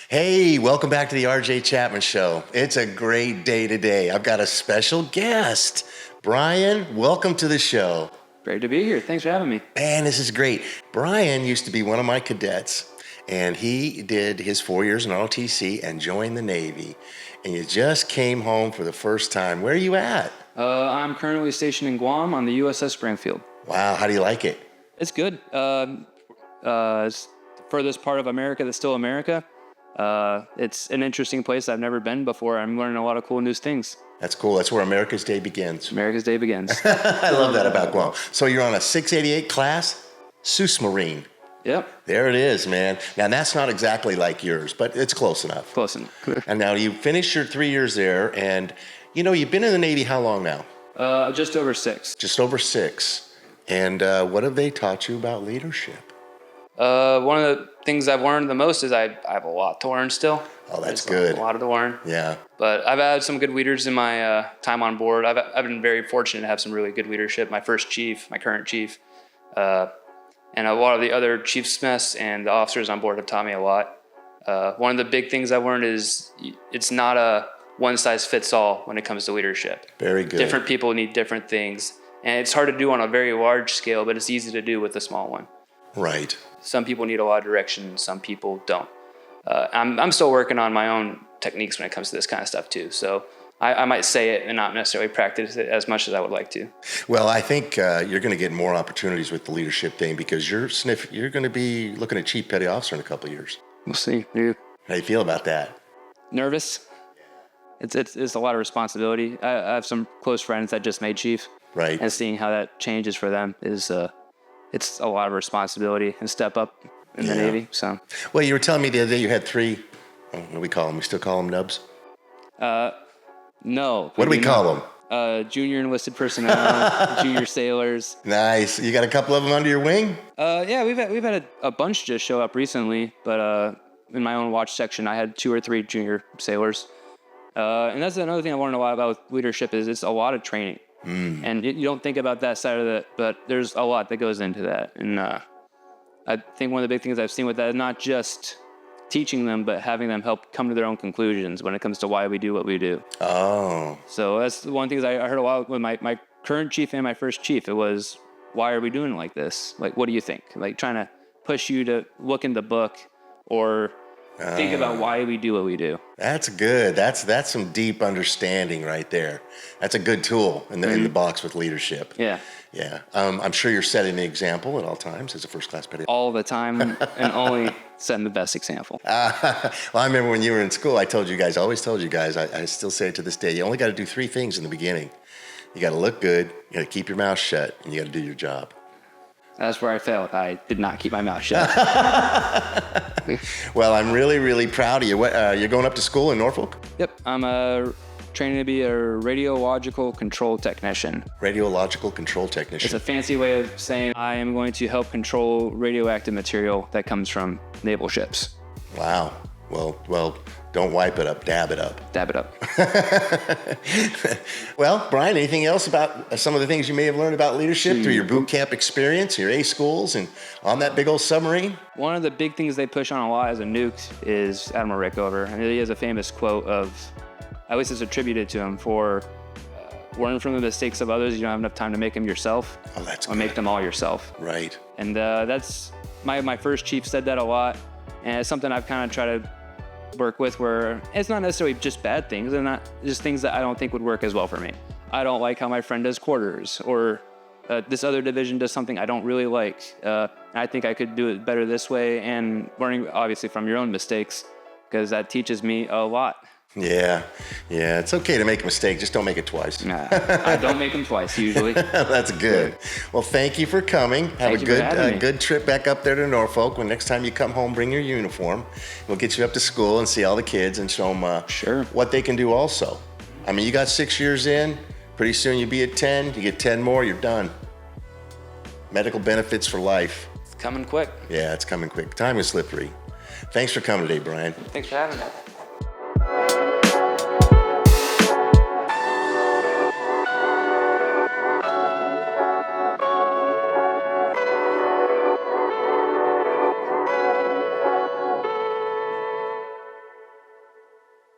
Hey, welcome back to the RJ Chapman Show. It's a great day today. I've got a special guest. Brian, welcome to the show. Great to be here. Thanks for having me. Man, this is great. Brian used to be one of my cadets, and he did his 4 years in ROTC and joined the Navy. And you just came home for the first time. Where are you at? I'm currently stationed in Guam on the USS Springfield. Wow, how do you like it? It's good. It's the furthest part of America that's still America. It's an interesting place I've never been before. I'm learning a lot of cool new things. That's cool. That's where America's Day begins. America's Day begins. I love that about Guam. So you're on a 688 class Seuss Marine. Yep. There it is, man. Now, that's not exactly like yours, but it's close enough. Close enough. And now you finished your 3 years there, and, you've been in the Navy how long now? Just over 6. Just over 6. And what have they taught you about leadership? One of the things I've learned the most is I have a lot to learn still. Oh, that's There's good. A lot to learn. Yeah. But I've had some good leaders in my time on board. I've been very fortunate to have some really good leadership. My first chief, my current chief, and a lot of the other chief's mess and the officers on board have taught me a lot. One of the big things I've learned is it's not a one-size-fits-all when it comes to leadership. Very good. Different people need different things. And it's hard to do on a very large scale, but it's easy to do with a small one. Right. Some people need a lot of direction, some people don't. I'm still working on my own techniques when it comes to this kind of stuff too. So I might say it and not necessarily practice it as much as I would like to. Well, I think you're going to get more opportunities with the leadership thing because you're going to be looking at Chief Petty Officer in a couple of years. We'll see. Yeah. How do you feel about that? Nervous. It's a lot of responsibility. I have some close friends that just made chief. Right. And seeing how that changes for them is it's a lot of responsibility and step up in the Navy. So. Well, you were telling me the other day you had 3. What do we call them? We still call them nubs? No. What do we call them? Junior enlisted personnel, junior sailors. Nice. You got a couple of them under your wing? Yeah, we've had a bunch just show up recently, but in my own watch section, I had 2 or 3 junior sailors. And that's another thing I learned a lot about leadership is it's a lot of training. And you don't think about that side of it, but there's a lot that goes into that. And I think one of the big things I've seen with that is not just teaching them, but having them help come to their own conclusions when it comes to why we do what we do. Oh. So that's one thing I heard a lot with my current chief and my first chief. It was, why are we doing it like this? Like, what do you think? Like trying to push you to look in the book or think about why we do what we do. That's good. That's some deep understanding right there. That's a good tool in the box with leadership. Yeah. Yeah. I'm sure you're setting the example at all times as a first class petty. All the time and only setting the best example. Well, I remember when you were in school, I always told you guys, I still say it to this day, you only got to do 3 things in the beginning. You got to look good, you got to keep your mouth shut, and you got to do your job. That's where I failed. I did not keep my mouth shut. Well, I'm really, really proud of you. You're going up to school in Norfolk? Yep. I'm training to be a radiological control technician. Radiological control technician. It's a fancy way of saying I am going to help control radioactive material that comes from naval ships. Wow. Well, don't wipe it up, dab it up. Dab it up. Well, Brian, anything else about some of the things you may have learned about leadership through your boot camp experience, your A schools, and on that big old submarine? One of the big things they push on a lot as a nuke is Admiral Rickover. And he has a famous quote of, at least it's attributed to him, for learn from the mistakes of others. You don't have enough time to make them yourself. Oh, that's or good. Make them all yourself. Right. And that's my first chief said that a lot. And it's something I've kind of tried to work with where it's not necessarily just bad things and not just things that I don't think would work as well for me. I don't like how my friend does quarters or this other division does something I don't really like. I think I could do it better this way and learning obviously from your own mistakes because that teaches me a lot. Yeah. It's okay to make a mistake. Just don't make it twice. Nah, I don't make them twice usually. That's good. Well, thank you for coming. Have a good trip back up there to Norfolk. When next time you come home, bring your uniform. We'll get you up to school and see all the kids and show them what they can do also. I mean, you got 6 years in. Pretty soon you'll be at 10. You get 10 more, you're done. Medical benefits for life. It's coming quick. Yeah, it's coming quick. Time is slippery. Thanks for coming today, Brian. Thanks for having me.